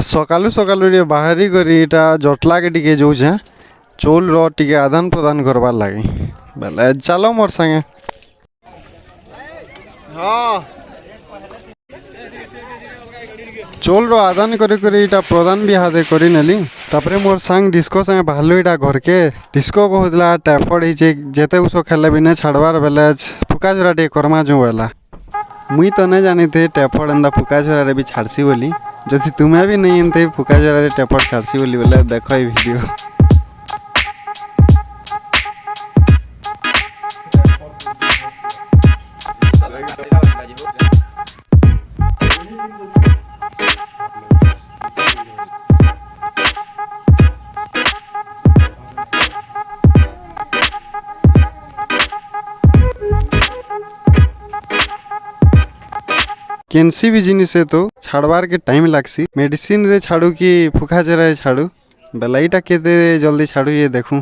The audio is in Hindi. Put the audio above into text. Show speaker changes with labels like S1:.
S1: सकालू सकालू रे बाहरी करी इटा जटला के टिके जाऊे चौल रो टिके आदान प्रदान करवार लगी बेले चलो मोर संगे। हाँ चौल रो आदान करी इटा प्रदान भी हाथे करी नेली तापरे मोर संग डिस्को संगे बाहरलु इटा घर के डिस्को कहला टाइफॉइड हिचे जेते उसो खेले भी नहीं छाड़वार बेले फुका झोरा टे करमा जो बेला मुई तो नहीं जानी थे टाइफॉइड एंदा फुका झोरा रे भी छाड़सी बोली जैसे तुम्हें भी नहीं एनते फुका झोरा रे टाइफॉइड छाड़सी बोली बोले देखो ये वीडियो। केनसी भी जिनिस है तो छाड़वार के टाइम लागसी मेडिसिन रे छाड़ू कि फुका झोरा रे छाड़ू बेला इटा केते जल्दी छाड़ू ये देखूं।